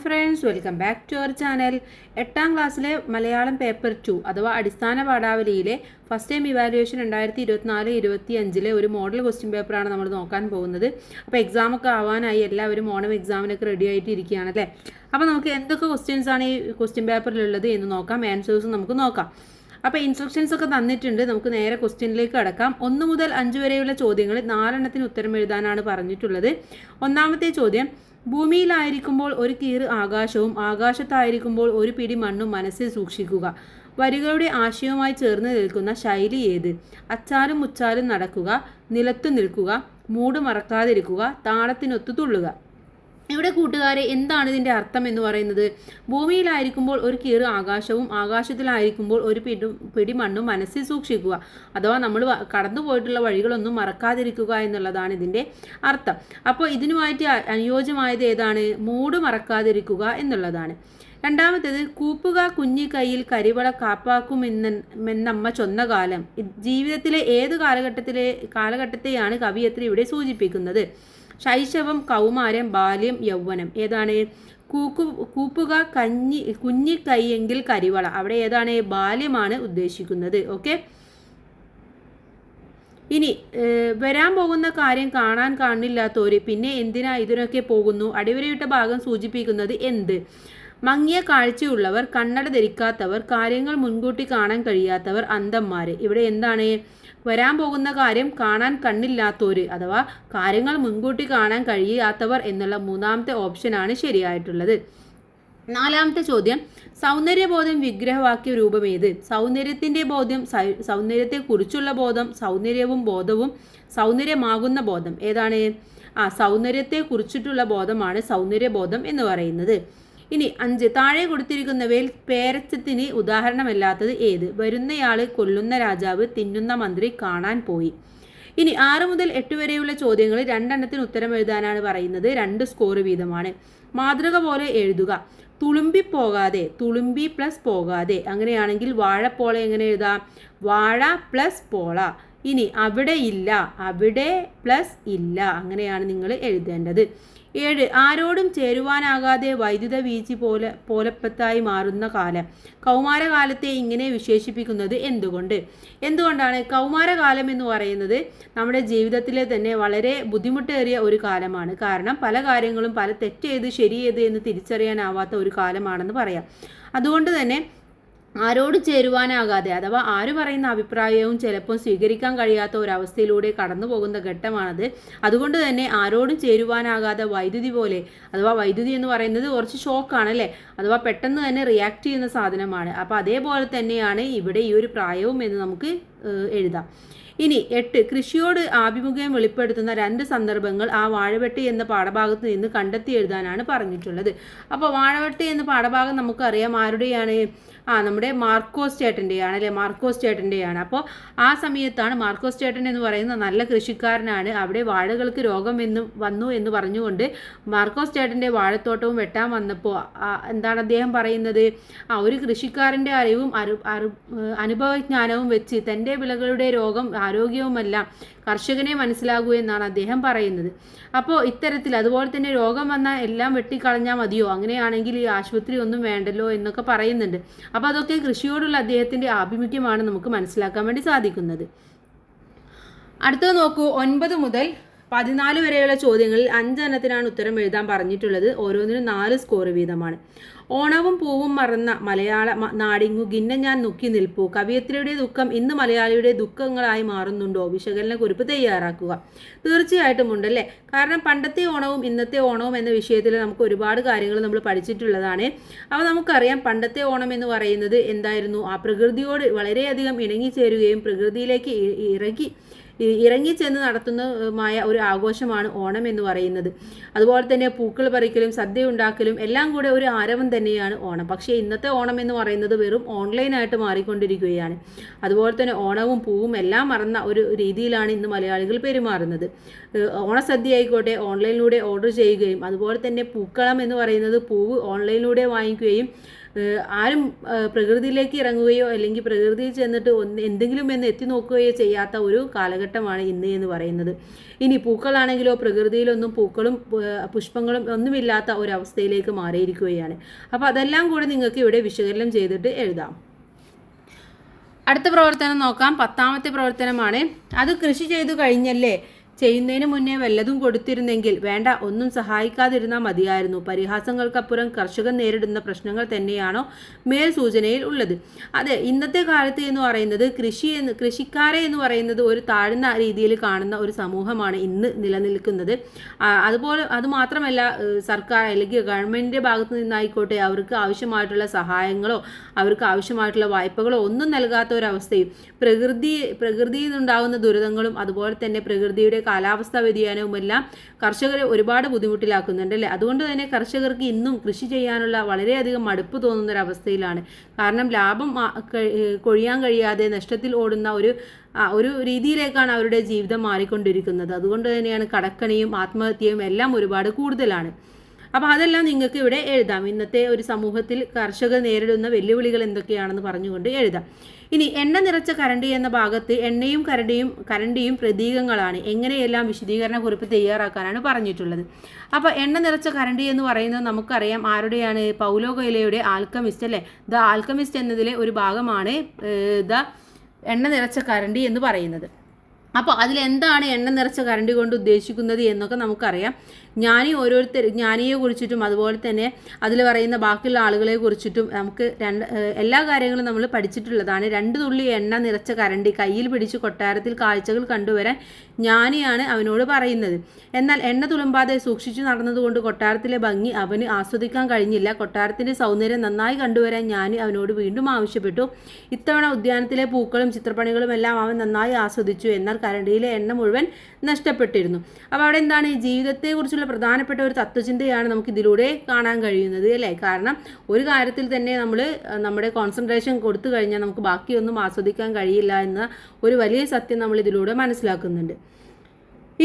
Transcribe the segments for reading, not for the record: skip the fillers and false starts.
Friends, welcome back to our channel. 8ാം ക്ലാസ്സിലെ Malayalam paper 2 അഥവാ അടിസ്ഥാന പാഠാവലിയിലെ ഫസ്റ്റ് ടൈം ഇവാലുവേഷൻ 2024-25 ഒരു മോഡൽ ക്വസ്റ്റ്യൻ പേപ്പറാണ് നമ്മൾ നോക്കാൻ പോകുന്നത്. അപ്പോൾ എക്സാമൊക്കെ ആവാനായി എല്ലാവരും ഓണം എക്സാമിനൊക്കെ റെഡി ആയിട്ട് ഇരിക്കുകയാണ് അല്ലേ. അപ്പോൾ നമുക്ക് എന്തൊക്കെ ക്വസ്റ്റ്യൻസ് ആണ് ഈ ക്വസ്റ്റ്യൻ പേപ്പറിലുള്ളത് എന്ന് നോക്കാം. ആൻസേഴ്സ് നമുക്ക് നോക്കാം. അപ്പോൾ ഇൻസ്ട്രക്ഷൻസ് ഒക്കെ തന്നിട്ടുണ്ട്. നമുക്ക് നേരെ ക്വസ്റ്റ്യനിലേക്ക് കടക്കാം. 1 മുതൽ 5 വരെയുള്ള ചോദ്യങ്ങൾ 4 എണ്ണത്തിന് ഉത്തരം എഴുതാനാണ് പറഞ്ഞിട്ടുള്ളത്. ഒന്നാമത്തെ ചോദ്യം: ഭൂമിയിലായിരിക്കുമ്പോൾ ഒരു കീറ് ആകാശവും ആകാശത്തായിരിക്കുമ്പോൾ ഒരു പിടി മണ്ണും മനസ്സിൽ സൂക്ഷിക്കുക. വരികളുടെ ആശയവുമായി ചേർന്ന് നിൽക്കുന്ന ശൈലി ഏത്? അച്ചാലും മുച്ചാലും നടക്കുക, നിലത്തു നിൽക്കുക, മൂട് മറക്കാതിരിക്കുക, താളത്തിനൊത്തു തുള്ളുക. ഇവിടെ കൂട്ടുകാരെ, എന്താണ് ഇതിൻ്റെ അർത്ഥം എന്ന് പറയുന്നത്? ഭൂമിയിലായിരിക്കുമ്പോൾ ഒരു കീറ് ആകാശവും ആകാശത്തിലായിരിക്കുമ്പോൾ ഒരു പിടി മണ്ണും മനസ്സിൽ സൂക്ഷിക്കുക. അഥവാ നമ്മൾ കടന്നു പോയിട്ടുള്ള വഴികളൊന്നും മറക്കാതിരിക്കുക എന്നുള്ളതാണ് ഇതിൻ്റെ അർത്ഥം. അപ്പോൾ ഇതിനുമായിട്ട് അനുയോജ്യമായത് ഏതാണ്? മൂട് മറക്കാതിരിക്കുക എന്നുള്ളതാണ്. രണ്ടാമത്തേത്: കൂപ്പുക കുഞ്ഞി കയ്യിൽ കരിവള കാപ്പാക്കുമെന്നമ്മ ചൊന്ന കാലം. ജീവിതത്തിലെ ഏത് കാലഘട്ടത്തെയാണ് കവിയത്രി ഇവിടെ സൂചിപ്പിക്കുന്നത്? ശൈശവം, കൗമാരം, ബാല്യം, യൗവനം. ഏതാണ്? കൂപ്പുക കുഞ്ഞി കൈയെങ്കിൽ കരിവള. അവിടെ ഏതാണ്? ബാല്യമാണ് ഉദ്ദേശിക്കുന്നത്. ഓക്കെ. ഇനി വരാൻ പോകുന്ന കാര്യം കാണാൻ കാണില്ലാത്തവര് പിന്നെ എന്തിനാ ഇതിനൊക്കെ പോകുന്നു? അടിവരയിട്ട ഭാഗം സൂചിപ്പിക്കുന്നത് എന്ത്? മങ്ങിയ കാഴ്ചയുള്ളവർ, കണ്ണട ധരിക്കാത്തവർ, കാര്യങ്ങൾ മുൻകൂട്ടി കാണാൻ കഴിയാത്തവർ, അന്ധന്മാർ. ഇവിടെ എന്താണ്? വരാൻ പോകുന്ന കാര്യം കാണാൻ കണ്ണില്ലാത്തവർ അഥവാ കാര്യങ്ങൾ മുൻകൂട്ടി കാണാൻ കഴിയാത്തവർ എന്നുള്ള മൂന്നാമത്തെ ഓപ്ഷനാണ് ശരിയായിട്ടുള്ളത്. നാലാമത്തെ ചോദ്യം: സൗന്ദര്യബോധം വിഗ്രഹവാക്യ രൂപമേത്? സൗന്ദര്യത്തിൻ്റെ ബോധ്യം, സൗന്ദര്യത്തെക്കുറിച്ചുള്ള ബോധം, സൗന്ദര്യവും ബോധവും, സൗന്ദര്യമാകുന്ന ബോധം. ഏതാണ്? സൗന്ദര്യത്തെക്കുറിച്ചിട്ടുള്ള ബോധമാണ് സൗന്ദര്യബോധം എന്ന് പറയുന്നത്. ഇനി 5: താഴെ കൊടുത്തിരിക്കുന്നവയിൽ പേരച്ചത്തിന് ഉദാഹരണമല്ലാത്തത് ഏത്? വരുന്നയാൾ, കൊല്ലുന്ന രാജാവ്, തിന്നുന്ന മന്ത്രി, കാണാൻ പോയി. ഇനി 6 മുതൽ 8 വരെയുള്ള ചോദ്യങ്ങൾ 2 എണ്ണത്തിന് ഉത്തരം എഴുതാനാണ് പറയുന്നത്. 2 സ്കോർ വീതമാണ്. മാതൃക പോലെ എഴുതുക. തുളുമ്പി പോകാതെ, തുളുമ്പി പ്ലസ് പോകാതെ. അങ്ങനെയാണെങ്കിൽ വാഴപ്പോള എങ്ങനെ എഴുതാം? വാഴ പ്ലസ് പോള. ഇനി അവിടെ ഇല്ല, അവിടെ പ്ലസ് ഇല്ല. അങ്ങനെയാണ് നിങ്ങൾ എഴുതേണ്ടത്. 7: ആരോടും ചേരുവാനാകാതെ വൈദ്യുത വീഴ്ച പോലപ്പത്തായി മാറുന്ന കാലം. കൗമാരകാലത്തെ ഇങ്ങനെ വിശേഷിപ്പിക്കുന്നത് എന്തുകൊണ്ടാണ്? കൗമാരകാലം എന്ന് പറയുന്നത് നമ്മുടെ ജീവിതത്തിലെ തന്നെ വളരെ ബുദ്ധിമുട്ടേറിയ ഒരു കാലമാണ്. കാരണം പല കാര്യങ്ങളും തെറ്റേത് ശരിയേത് എന്ന് തിരിച്ചറിയാനാവാത്ത ഒരു കാലമാണെന്ന് പറയാം. അതുകൊണ്ട് തന്നെ ആരോട് ചേരുവാനാകാതെ അഥവാ ആര് പറയുന്ന അഭിപ്രായവും ചിലപ്പോൾ സ്വീകരിക്കാൻ കഴിയാത്ത ഒരവസ്ഥയിലൂടെ കടന്നു പോകുന്ന ഘട്ടമാണത്. അതുകൊണ്ട് തന്നെ ആരോടും ചേരുവാനാകാതെ വൈദ്യുതി പോലെ, അഥവാ വൈദ്യുതി എന്ന് പറയുന്നത് കുറച്ച് ഷോക്കാണ് അല്ലേ, അഥവാ പെട്ടെന്ന് തന്നെ റിയാക്ട് ചെയ്യുന്ന സാധനമാണ്. അപ്പോൾ അതേപോലെ തന്നെയാണ് ഇവിടെ ഈ ഒരു പ്രായവും എന്ന് നമുക്ക് എഴുതാം. ഇനി 8: കൃഷിയോട് ആഭിമുഖ്യം വെളിപ്പെടുത്തുന്ന 2 സന്ദർഭങ്ങൾ ആ വാഴവെട്ട് എന്ന പാഠഭാഗത്ത് നിന്ന് കണ്ടെത്തി എഴുതാനാണ് പറഞ്ഞിട്ടുള്ളത്. അപ്പോൾ വാഴവെട്ട് എന്ന പാഠഭാഗം നമുക്കറിയാം ആരുടെയാണ്? നമ്മുടെ മാർക്കോസ് ചേട്ടൻ്റെയാണ് അല്ലേ, മാർക്കോസ് ചേട്ടൻ്റെയാണ്. അപ്പോൾ ആ സമയത്താണ് മാർക്കോസ് ചേട്ടൻ എന്ന് പറയുന്ന നല്ല കൃഷിക്കാരനാണ്. അവിടെ വാഴകൾക്ക് രോഗം വന്നു എന്ന് പറഞ്ഞുകൊണ്ട് മാർക്കോസ് ചേട്ടൻ്റെ വാഴത്തോട്ടവും വെട്ടാൻ വന്നപ്പോൾ എന്താണ് അദ്ദേഹം പറയുന്നത്? ഒരു കൃഷിക്കാരൻ്റെ അറിവും അനുഭവജ്ഞാനവും വെച്ച് തൻ്റെ വിളകളുടെ രോഗം ആരോഗ്യവുമെല്ലാം കർഷകനെ മനസ്സിലാകൂ എന്നാണ് അദ്ദേഹം പറയുന്നത്. അപ്പോൾ ഇത്തരത്തിൽ അതുപോലെ തന്നെ രോഗം വന്നാൽ എല്ലാം വെട്ടിക്കളഞ്ഞാൽ മതിയോ? അങ്ങനെയാണെങ്കിൽ ഈ ആശുപത്രി ഒന്നും വേണ്ടല്ലോ എന്നൊക്കെ പറയുന്നുണ്ട്. അപ്പോൾ അതൊക്കെ കൃഷിയോടുള്ള അദ്ദേഹത്തിൻ്റെ ആഭിമുഖ്യമാണ് നമുക്ക് മനസ്സിലാക്കാൻ വേണ്ടി സാധിക്കുന്നത്. അടുത്തത് നോക്കൂ. 9 മുതൽ 14 വരെയുള്ള ചോദ്യങ്ങളിൽ 5 എണ്ണത്തിനാണ് ഉത്തരം എഴുതാൻ പറഞ്ഞിട്ടുള്ളത്. ഓരോന്നിനും 4 സ്കോർ വീതമാണ്. ഓണവും പൂവും മറന്ന മലയാള നാടിങ്ങു ഗിന്ന ഞാൻ നുക്കി നിൽപ്പു. കവിയത്രിയുടെ ദുഃഖം ഇന്ന് മലയാളിയുടെ ദുഃഖങ്ങളായി മാറുന്നുണ്ടോ? വിശകലന കുറിപ്പ് തയ്യാറാക്കുക. തീർച്ചയായിട്ടും ഉണ്ടല്ലേ. കാരണം പണ്ടത്തെ ഓണവും ഇന്നത്തെ ഓണവും എന്ന വിഷയത്തിൽ നമുക്ക് ഒരുപാട് കാര്യങ്ങൾ നമ്മൾ പഠിച്ചിട്ടുള്ളതാണ്. അപ്പോൾ നമുക്കറിയാം പണ്ടത്തെ ഓണം എന്ന് പറയുന്നത് എന്തായിരുന്നു? ആ പ്രകൃതിയോട് വളരെയധികം ഇണങ്ങിച്ചേരുകയും പ്രകൃതിയിലേക്ക് ഇറങ്ങിച്ചെന്ന് നടത്തുന്നതുമായ ഒരു ആഘോഷമാണ് ഓണം എന്ന് പറയുന്നത്. അതുപോലെ തന്നെ പൂക്കൾ പറിക്കലും സദ്യ ഉണ്ടാക്കലും എല്ലാം കൂടെ ഒരു ആരവം തന്നെയാണ് ഓണം. പക്ഷേ ഇന്നത്തെ ഓണം എന്ന് പറയുന്നത് വെറും ഓൺലൈനായിട്ട് മാറിക്കൊണ്ടിരിക്കുകയാണ്. അതുപോലെ തന്നെ ഓണവും പൂവും എല്ലാം മറന്ന ഒരു രീതിയിലാണ് ഇന്ന് മലയാളികൾ പെരുമാറുന്നത്. ഓണസദ്യ ആയിക്കോട്ടെ ഓൺലൈനിലൂടെ ഓർഡർ ചെയ്യുകയും അതുപോലെ തന്നെ പൂക്കളം എന്ന് പറയുന്നത് പൂവ് ഓൺലൈനിലൂടെ വാങ്ങിക്കുകയും ആരും പ്രകൃതിയിലേക്ക് ഇറങ്ങുകയോ അല്ലെങ്കിൽ പ്രകൃതിയിൽ ചെന്നിട്ട് എന്തെങ്കിലും എന്ന് എത്തി നോക്കുകയോ ചെയ്യാത്ത ഒരു കാലഘട്ടം കാലഘട്ടമാണ് ഇന്ന് എന്ന് പറയുന്നത്. ഇനി പൂക്കളാണെങ്കിലോ പ്രകൃതിയിലൊന്നും പൂക്കളും പുഷ്പങ്ങളും ഒന്നുമില്ലാത്ത ഒരവസ്ഥയിലേക്ക് മാറിയിരിക്കുകയാണ്. അപ്പോൾ അതെല്ലാം കൂടെ നിങ്ങൾക്ക് ഇവിടെ വിശകലനം ചെയ്തിട്ട് എഴുതാം. അടുത്ത പ്രവർത്തനം നോക്കാം. 10ാമത്തെ പ്രവർത്തനമാണ്. അത് കൃഷി ചെയ്തു കഴിഞ്ഞല്ലേ, ചെയ്യുന്നതിന് മുന്നേ വല്ലതും കൊടുത്തിരുന്നെങ്കിൽ. വേണ്ട, ഒന്നും സഹായിക്കാതിരുന്നാൽ മതിയായിരുന്നു. പരിഹാസങ്ങൾക്കപ്പുറം കർഷകൻ നേരിടുന്ന പ്രശ്നങ്ങൾ തന്നെയാണോ മേൽ സൂചനയിൽ ഉള്ളത്. അതെ, ഇന്നത്തെ കാലത്ത് എന്ന് പറയുന്നത് കൃഷിക്കാരെ എന്ന് പറയുന്നത് ഒരു താഴ്ന്ന രീതിയിൽ കാണുന്ന ഒരു സമൂഹമാണ് ഇന്ന് നിലനിൽക്കുന്നത്. അതുമാത്രമല്ല, സർക്കാർ അല്ലെങ്കിൽ ഗവൺമെൻറ്റിൻ്റെ ഭാഗത്ത് നിന്നായിക്കോട്ടെ അവർക്ക് ആവശ്യമായിട്ടുള്ള സഹായങ്ങളോ അവർക്ക് ആവശ്യമായിട്ടുള്ള വായ്പകളോ ഒന്നും നൽകാത്ത ഒരവസ്ഥയും പ്രകൃതിയിൽ നിന്നുണ്ടാകുന്ന ദുരിതങ്ങളും അതുപോലെ തന്നെ പ്രകൃതിയുടെ കാലാവസ്ഥാ വ്യതിയാനവുമെല്ലാം കർഷകരെ ഒരുപാട് ബുദ്ധിമുട്ടിലാക്കുന്നുണ്ട് അല്ലേ. അതുകൊണ്ട് തന്നെ കർഷകർക്ക് ഇന്നും കൃഷി ചെയ്യാനുള്ള വളരെയധികം മടുപ്പ് തോന്നുന്നൊരവസ്ഥയിലാണ്. കാരണം ലാഭം കൊഴിയാൻ കഴിയാതെ നഷ്ടത്തിൽ ഓടുന്ന ഒരു രീതിയിലേക്കാണ് അവരുടെ ജീവിതം മാറിക്കൊണ്ടിരിക്കുന്നത്. അതുകൊണ്ട് തന്നെയാണ് കടക്കണിയും ആത്മഹത്യയും എല്ലാം ഒരുപാട് കൂടുതലാണ്. അപ്പോൾ അതെല്ലാം നിങ്ങൾക്ക് ഇവിടെ എഴുതാം. ഇന്നത്തെ ഒരു സമൂഹത്തിൽ കർഷകർ നേരിടുന്ന വെല്ലുവിളികൾ എന്തൊക്കെയാണെന്ന് പറഞ്ഞുകൊണ്ട് എഴുതാം. ഇനി എണ്ണ നിറച്ച കരണ്ടി എന്ന ഭാഗത്ത് എണ്ണയും കരണ്ടിയും പ്രതീകങ്ങളാണ്. എങ്ങനെയെല്ലാം വിശദീകരണ കുറിപ്പ് തയ്യാറാക്കാനാണ് പറഞ്ഞിട്ടുള്ളത്. അപ്പോൾ എണ്ണ നിറച്ച കരണ്ടി എന്ന് പറയുന്നത് നമുക്കറിയാം ആരുടെയാണ്? പൗലോ കൊയ്ലോയുടെ ആൽക്കമിസ്റ്റ് അല്ലേ. ദ ആൽക്കമിസ്റ്റ് എന്നതിലെ ഒരു ഭാഗമാണ് ദ എണ്ണ നിറച്ച കരണ്ടി എന്ന് പറയുന്നത്. അപ്പോൾ അതിലെന്താണ് എണ്ണ നിറച്ച കരണ്ടി കൊണ്ട് ഉദ്ദേശിക്കുന്നത് എന്നൊക്കെ നമുക്കറിയാം. ജ്ഞാനിയെ കുറിച്ചിട്ടും അതുപോലെ തന്നെ അതിൽ പറയുന്ന ബാക്കിയുള്ള ആളുകളെ കുറിച്ചിട്ടും നമുക്ക് എല്ലാ കാര്യങ്ങളും നമ്മൾ പഠിച്ചിട്ടുള്ളതാണ്. 2 തുള്ളി എണ്ണ നിറച്ച കരണ്ടി കയ്യിൽ പിടിച്ച് കൊട്ടാരത്തിൽ കാഴ്ചകൾ കണ്ടുവരാൻ ജ്ഞാനിയാണ് അവനോട് പറയുന്നത്. എന്നാൽ എണ്ണ തുളുമ്പാതെ സൂക്ഷിച്ചു നടന്നതുകൊണ്ട് കൊട്ടാരത്തിലെ ഭംഗി അവന് ആസ്വദിക്കാൻ കഴിഞ്ഞില്ല. കൊട്ടാരത്തിൻ്റെ സൗന്ദര്യം നന്നായി കണ്ടുവരാൻ ജ്ഞാനി അവനോട് വീണ്ടും ആവശ്യപ്പെട്ടു. ഇത്തവണ ഉദ്യാനത്തിലെ പൂക്കളും ചിത്രപ്പണികളും എല്ലാം അവൻ നന്നായി ആസ്വദിച്ചു. എന്നാൽ കരണ്ടിയിലെ എണ്ണ മുഴുവൻ നഷ്ടപ്പെട്ടിരുന്നു. അപ്പോൾ അവിടെ എന്താണ്? ജീവിതത്തെക്കുറിച്ചുള്ള പ്രധാനപ്പെട്ട ഒരു തത്വചിന്തയാണ് നമുക്ക് ഇതിലൂടെ കാണാൻ കഴിയുന്നത് അല്ലേ. കാരണം ഒരു കാര്യത്തിൽ തന്നെ നമ്മുടെ കോൺസെൻട്രേഷൻ കൊടുത്തു കഴിഞ്ഞാൽ നമുക്ക് ബാക്കിയൊന്നും ആസ്വദിക്കാൻ കഴിയില്ല എന്ന ഒരു വലിയ സത്യം നമ്മൾ ഇതിലൂടെ മനസ്സിലാക്കുന്നുണ്ട്.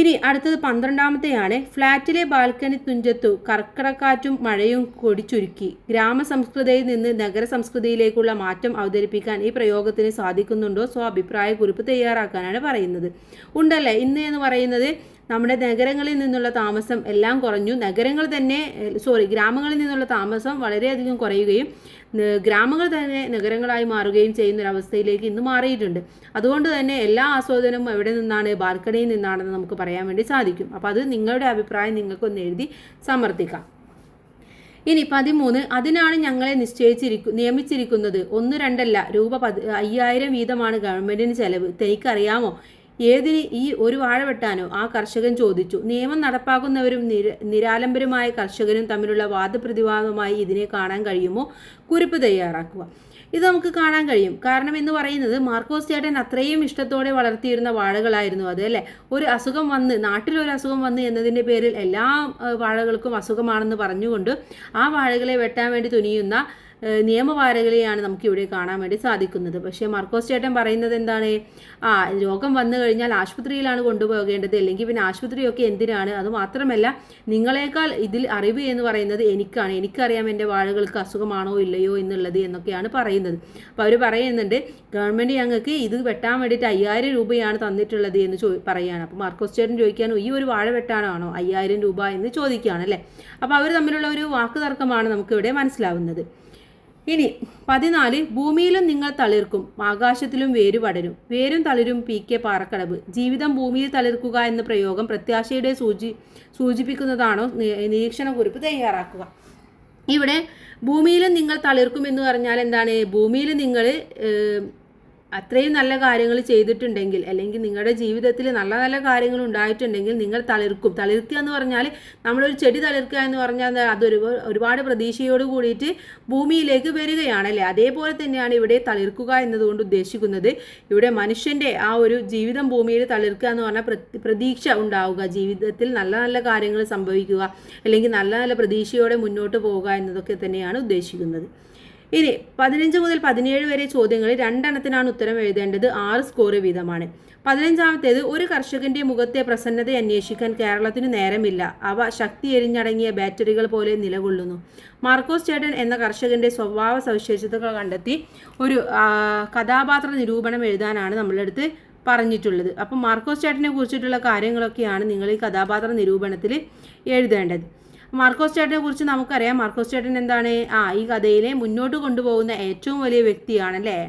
ഇനി അടുത്തത് 12ാമത്തെയാണ്. ഫ്ലാറ്റിലെ ബാൽക്കണി തുഞ്ചത്തു കർക്കിടക്കാറ്റും മഴയും കൊടിച്ചുരുക്കി. ഗ്രാമസംസ്കൃതിയിൽ നിന്ന് നഗര സംസ്കൃതിയിലേക്കുള്ള മാറ്റം അവതരിപ്പിക്കാൻ ഈ പ്രയോഗത്തിന് സാധിക്കുന്നുണ്ടോ? അഭിപ്രായ കുറിപ്പ് തയ്യാറാക്കാനാണ് പറയുന്നത്. ഉണ്ടല്ലേ. ഇന്ന് എന്ന് പറയുന്നത് നമ്മുടെ നഗരങ്ങളിൽ നിന്നുള്ള താമസം എല്ലാം കുറഞ്ഞു. ഗ്രാമങ്ങളിൽ നിന്നുള്ള താമസം വളരെയധികം കുറയുകയും ഗ്രാമങ്ങൾ തന്നെ നഗരങ്ങളായി മാറുകയും ചെയ്യുന്നൊരവസ്ഥയിലേക്ക് ഇന്ന് മാറിയിട്ടുണ്ട്. അതുകൊണ്ട് തന്നെ എല്ലാ ആസ്വാദനവും എവിടെ നിന്നാണ്? ബാൽക്കണിയിൽ നിന്നാണെന്ന് നമുക്ക് പറയാൻ വേണ്ടി സാധിക്കും. അപ്പോൾ അത് നിങ്ങളുടെ അഭിപ്രായം നിങ്ങൾക്കൊന്ന് എഴുതി സമർത്ഥിക്കാം. ഇനി 13. അതിനാണ് ഞങ്ങളെ നിയമിച്ചിരിക്കുന്നത്. 1-2 അല്ല, രൂപ 5000 വീതമാണ് ഗവൺമെൻറ്റിന് ചെലവ്. തനിക്കറിയാമോ? ഏതിന്? ഈ ഒരു വാഴ വെട്ടാനോ? ആ കർഷകൻ ചോദിച്ചു. നിയമം നടപ്പാക്കുന്നവരും നിരാലംബരുമായ കർഷകരും തമ്മിലുള്ള വാദപ്രതിവാദമായി ഇതിനെ കാണാൻ കഴിയുമോ? കുറിപ്പ് തയ്യാറാക്കുക. ഇത് നമുക്ക് കാണാൻ കഴിയും. കാരണം എന്ന് പറയുന്നത് മാർക്കോസ് ചേട്ടൻ അത്രയും ഇഷ്ടത്തോടെ വളർത്തിയിരുന്ന വാഴകളായിരുന്നു അത് അല്ലേ. ഒരു അസുഖം വന്ന്, നാട്ടിലൊരു അസുഖം വന്ന് എന്നതിൻ്റെ പേരിൽ എല്ലാ വാഴകൾക്കും അസുഖമാണെന്ന് പറഞ്ഞുകൊണ്ട് ആ വാഴകളെ വെട്ടാൻ വേണ്ടി തുനിയുന്ന നിയമപാലകരെയാണ് നമുക്കിവിടെ കാണാൻ വേണ്ടി സാധിക്കുന്നത്. പക്ഷേ മാർക്കോസ് ചേട്ടൻ പറയുന്നത് എന്താണ്? രോഗം വന്നു കഴിഞ്ഞാൽ ആശുപത്രിയിലാണ് കൊണ്ടുപോകേണ്ടത്, അല്ലെങ്കിൽ പിന്നെ ആശുപത്രിയൊക്കെ എന്തിനാണ്? അതുമാത്രമല്ല, നിങ്ങളെക്കാൾ ഇതിൽ അറിവ് എന്ന് പറയുന്നത് എനിക്കാണ്. എനിക്കറിയാം എൻ്റെ വാഴകൾക്ക് അസുഖമാണോ ഇല്ലയോ എന്നുള്ളത് എന്നൊക്കെയാണ് പറയുന്നത്. അപ്പോൾ അവർ പറയുന്നുണ്ട് ഗവൺമെൻറ് ഞങ്ങൾക്ക് ഇത് വെട്ടാൻ വേണ്ടിയിട്ട് 5000 രൂപയാണ് തന്നിട്ടുള്ളത് എന്ന് പറയുകയാണ്. അപ്പോൾ മാർക്കോസ് ചേട്ടൻ ചോദിക്കാനോ ഈ ഒരു വാഴ വെട്ടാനാണോ 5000 രൂപ എന്ന് ചോദിക്കുകയാണ് അല്ലേ. അപ്പോൾ അവർ തമ്മിലുള്ള ഒരു വാക്ക് തർക്കമാണ് നമുക്കിവിടെ മനസ്സിലാവുന്നത്. ഇനി 14. ഭൂമിയിലും നിങ്ങൾ തളിർക്കും, ആകാശത്തിലും വേര് പടരും. വേരും തളിരും PK പാറക്കടവ്. ജീവിതം ഭൂമിയിൽ തളിർക്കുക എന്ന പ്രയോഗം പ്രത്യാശയുടെ സൂചിപ്പിക്കുന്നതാണോ? നിരീക്ഷണ കുറിപ്പ് തയ്യാറാക്കുക. ഇവിടെ ഭൂമിയിലും നിങ്ങൾ തളിർക്കും എന്ന് പറഞ്ഞാൽ എന്താണ്? ഭൂമിയിൽ നിങ്ങൾ അത്രയും നല്ല കാര്യങ്ങൾ ചെയ്തിട്ടുണ്ടെങ്കിൽ, അല്ലെങ്കിൽ നിങ്ങളുടെ ജീവിതത്തിൽ നല്ല നല്ല കാര്യങ്ങൾ ഉണ്ടായിട്ടുണ്ടെങ്കിൽ നിങ്ങൾ തളിർക്കും. തളിർക്കുക എന്ന് പറഞ്ഞാൽ നമ്മളൊരു ചെടി തളിർക്കുക എന്ന് പറഞ്ഞാൽ ഒരുപാട് പ്രതീക്ഷയോട് കൂടിയിട്ട് ഭൂമിയിലേക്ക് വരികയാണല്ലേ. അതേപോലെ തന്നെയാണ് ഇവിടെ തളിർക്കുക എന്നതുകൊണ്ട് ഉദ്ദേശിക്കുന്നത്. ഇവിടെ മനുഷ്യൻ്റെ ആ ഒരു ജീവിതം ഭൂമിയിൽ തളിർക്കുക എന്ന് പറഞ്ഞാൽ പ്രതീക്ഷ ഉണ്ടാവുക, ജീവിതത്തിൽ നല്ല നല്ല കാര്യങ്ങൾ സംഭവിക്കുക, അല്ലെങ്കിൽ നല്ല നല്ല പ്രതീക്ഷയോടെ മുന്നോട്ട് പോവുക എന്നതൊക്കെ തന്നെയാണ് ഉദ്ദേശിക്കുന്നത്. ഇനി 15 മുതൽ 17 വരെ ചോദ്യങ്ങളിൽ 2 എണ്ണത്തിനാണ് ഉത്തരം എഴുതേണ്ടത്. 6 സ്കോർ വീതമാണ്. 15ാമത്തേത്. ഒരു കർഷകന്റെ മുഖത്തെ പ്രസന്നത അന്വേഷിക്കാൻ കേരളത്തിന് നേരമില്ല. അവ ശക്തി എരിഞ്ഞടങ്ങിയ ബാറ്ററികൾ പോലെ നിലകൊള്ളുന്നു. മാർക്കോസ് ചേട്ടൻ എന്ന കർഷകന്റെ സ്വഭാവ സവിശേഷതകൾ കണ്ടെത്തി ഒരു കഥാപാത്ര നിരൂപണം എഴുതാനാണ് നമ്മളെടുത്ത് പറഞ്ഞിട്ടുള്ളത്. അപ്പം മാർക്കോസ് ചേട്ടനെ കുറിച്ചിട്ടുള്ള കാര്യങ്ങളൊക്കെയാണ് നിങ്ങൾ ഈ കഥാപാത്ര നിരൂപണത്തിൽ എഴുതേണ്ടത്. മാർക്കോസ് ചേട്ടനെ കുറിച്ച് നമുക്കറിയാം. മാർക്കോസ് ചേട്ടൻ എന്താണ്? ഈ കഥയിലെ മുന്നോട്ട് കൊണ്ടുപോകുന്ന ഏറ്റവും വലിയ വ്യക്തിയാണല്ലേ.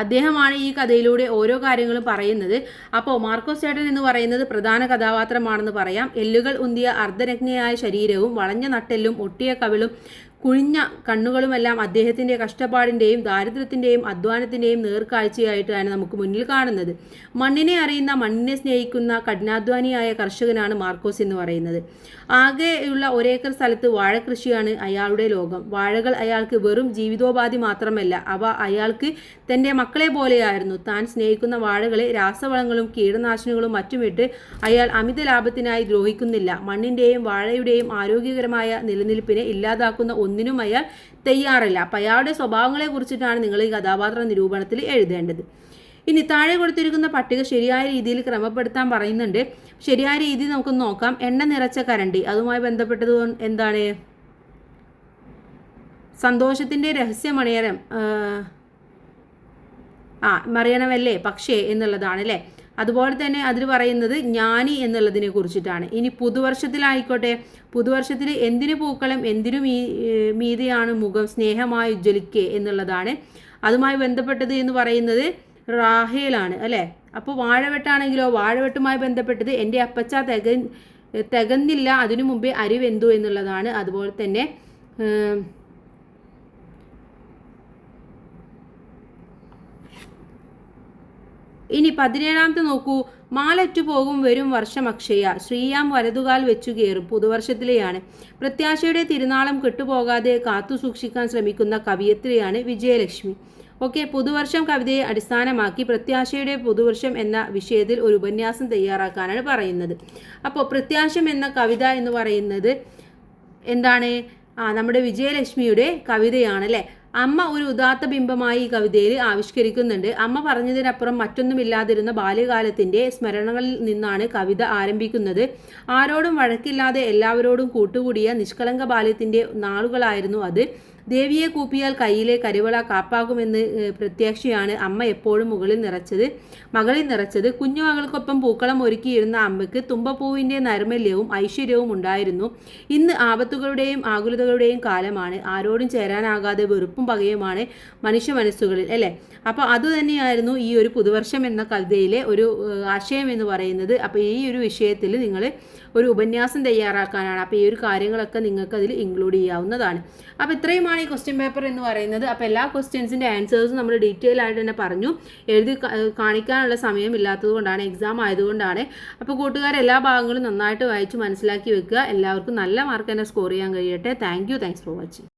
അദ്ദേഹമാണ് ഈ കഥയിലൂടെ ഓരോ കാര്യങ്ങളും പറയുന്നത്. അപ്പോൾ മാർക്കോസ് ചേട്ടൻ എന്ന് പറയുന്നത് പ്രധാന കഥാപാത്രമാണെന്ന് പറയാം. എല്ലുകൾ ഉന്തിയ അർദ്ധനഗ്നയായ ശരീരവും വളഞ്ഞ നട്ടെല്ലും ഒട്ടിയ കവിളും കുഴിഞ്ഞ കണ്ണുകളുമെല്ലാം അദ്ദേഹത്തിൻ്റെ കഷ്ടപ്പാടിൻ്റെയും ദാരിദ്ര്യത്തിൻ്റെയും അധ്വാനത്തിൻ്റെയും നേർക്കാഴ്ചയായിട്ടാണ് നമുക്ക് മുന്നിൽ കാണുന്നത്. മണ്ണിനെ അറിയുന്ന, മണ്ണിനെ സ്നേഹിക്കുന്ന കഠിനാധ്വാനിയായ കർഷകനാണ് മാർക്കോസ് എന്ന് പറയുന്നത്. ആകെയുള്ള ഒരേക്കർ സ്ഥലത്ത് വാഴകൃഷിയാണ് അയാളുടെ ലോകം. വാഴകൾ അയാൾക്ക് വെറും ജീവിതോപാധി മാത്രമല്ല, അവ അയാൾക്ക് തൻ്റെ മക്കളെ പോലെയായിരുന്നു. താൻ സ്നേഹിക്കുന്ന വാഴകളെ രാസവളങ്ങളും കീടനാശിനികളും മറ്റുമിട്ട് അയാൾ അമിത ലാഭത്തിനായി ദ്രോഹിക്കുന്നില്ല. മണ്ണിൻ്റെയും വാഴയുടെയും ആരോഗ്യകരമായ നിലനിൽപ്പിനെ ഇല്ലാതാക്കുന്ന ഒന്നിനും അയാൾ തയ്യാറല്ല. അപ്പം അയാളുടെ സ്വഭാവങ്ങളെ കുറിച്ചിട്ടാണ് നിങ്ങൾ ഈ കഥാപാത്ര നിരൂപണത്തിൽ എഴുതേണ്ടത്. ഇനി താഴെ കൊടുത്തിരിക്കുന്ന പട്ടിക ശരിയായ രീതിയിൽ ക്രമപ്പെടുത്താൻ പറയുന്നുണ്ട്. ശരിയായ രീതി നമുക്കൊന്ന് നോക്കാം. എണ്ണ നിറച്ച കരണ്ടി, അതുമായി ബന്ധപ്പെട്ടത് എന്താണ്? സന്തോഷത്തിൻ്റെ രഹസ്യമണിയരം മറിയണമല്ലേ പക്ഷേ എന്നുള്ളതാണ് അല്ലേ. അതുപോലെ തന്നെ അതിൽ പറയുന്നത് ജ്ഞാനി എന്നുള്ളതിനെ കുറിച്ചിട്ടാണ്. ഇനി പുതുവർഷത്തിലായിക്കോട്ടെ, പുതുവർഷത്തിൽ എന്തിനു പൂക്കളം എന്തിനു മീതെയാണ് മുഖം സ്നേഹമായി ഉജ്ജ്വലിക്കേ എന്നുള്ളതാണ്. അതുമായി ബന്ധപ്പെട്ടത് എന്ന് പറയുന്നത് റാഹേലാണ് അല്ലേ. അപ്പോൾ വാഴവെട്ടാണെങ്കിലോ, വാഴവെട്ടുമായി ബന്ധപ്പെട്ടത് എൻ്റെ അപ്പച്ച തികഞ്ഞില്ല അതിനു മുമ്പേ അരി വെന്തു എന്നുള്ളതാണ്. അതുപോലെ തന്നെ ഇനി 17ാമത്തെ നോക്കൂ. മാലറ്റു പോകും വരും വർഷം അക്ഷയ, ശ്രീയാം വലതുകാൽ വെച്ചു കയറും. പുതുവർഷത്തിലെയാണ്. പ്രത്യാശയുടെ തിരുനാളം കെട്ടുപോകാതെ കാത്തു സൂക്ഷിക്കാൻ ശ്രമിക്കുന്ന കവിയത്രിയാണ് വിജയലക്ഷ്മി. ഓക്കെ, പുതുവർഷം കവിതയെ അടിസ്ഥാനമാക്കി പ്രത്യാശയുടെ പുതുവർഷം എന്ന വിഷയത്തിൽ ഒരു ഉപന്യാസം തയ്യാറാക്കാനാണ് പറയുന്നത്. അപ്പോൾ പ്രത്യാശം എന്ന കവിത എന്ന് പറയുന്നത് എന്താണ്? നമ്മുടെ വിജയലക്ഷ്മിയുടെ കവിതയാണ് അല്ലേ. അമ്മ ഒരു ഉദാത്ത ബിംബമായി ഈ കവിതയിൽ ആവിഷ്കരിക്കുന്നുണ്ട്. അമ്മ പറഞ്ഞതിനപ്പുറം മറ്റൊന്നുമില്ലാതിരുന്ന ബാല്യകാലത്തിൻ്റെ സ്മരണകളിൽ നിന്നാണ് കവിത ആരംഭിക്കുന്നത്. ആരോടും വഴക്കില്ലാതെ എല്ലാവരോടും കൂട്ടുകൂടിയ നിഷ്കളങ്ക ബാല്യത്തിൻ്റെ നാളുകളായിരുന്നു അത്. ദേവിയെ കൂപ്പിയാൽ കയ്യിലെ കരിവള കാപ്പാകുമെന്ന് പ്രത്യാശയാണ് അമ്മ എപ്പോഴും മകളിൽ നിറച്ചത്. കുഞ്ഞുമകൾക്കൊപ്പം പൂക്കളം ഒരുക്കിയിരുന്ന അമ്മയ്ക്ക് തുമ്പപ്പൂവിൻ്റെ നൈർമല്യവും ഐശ്വര്യവും ഉണ്ടായിരുന്നു. ഇന്ന് ആപത്തുകളുടെയും ആകുലതകളുടെയും കാലമാണ്. ആരോടും ചേരാനാകാതെ വെറുപ്പും പകയുമാണ് മനുഷ്യ മനസ്സുകളിൽ അല്ലേ. അപ്പോൾ അതുതന്നെയായിരുന്നു ഈ ഒരു പുതുവർഷം എന്ന കവിതയിലെ ഒരു ആശയം എന്ന് പറയുന്നത്. അപ്പോൾ ഈ ഒരു വിഷയത്തിൽ നിങ്ങൾ ഒരു ഉപന്യാസം തയ്യാറാക്കാനാണ്. അപ്പോൾ ഈ ഒരു കാര്യങ്ങളൊക്കെ നിങ്ങൾക്ക് അതിൽ ഇൻക്ലൂഡ് ചെയ്യാവുന്നതാണ്. അപ്പോൾ ഇത്രയുമാണ് ഈ ക്വസ്റ്റ്യൻ പേപ്പർ എന്ന് പറയുന്നത്. അപ്പോൾ എല്ലാ ക്വസ്റ്റ്യൻസിൻ്റെ ആൻസേഴ്സും നമ്മൾ ഡീറ്റെയിൽ ആയിട്ട് തന്നെ പറഞ്ഞു. എഴുതി കാണിക്കാനുള്ള സമയം ഇല്ലാത്തത് കൊണ്ടാണ്, എക്സാം ആയതുകൊണ്ടാണ്. അപ്പോൾ കൂട്ടുകാർ എല്ലാ ഭാഗങ്ങളും നന്നായിട്ട് വായിച്ച് മനസ്സിലാക്കി വെക്കുക. എല്ലാവർക്കും നല്ല മാർക്ക് തന്നെ സ്കോർ ചെയ്യാൻ കഴിയട്ടെ. Thanks for watching.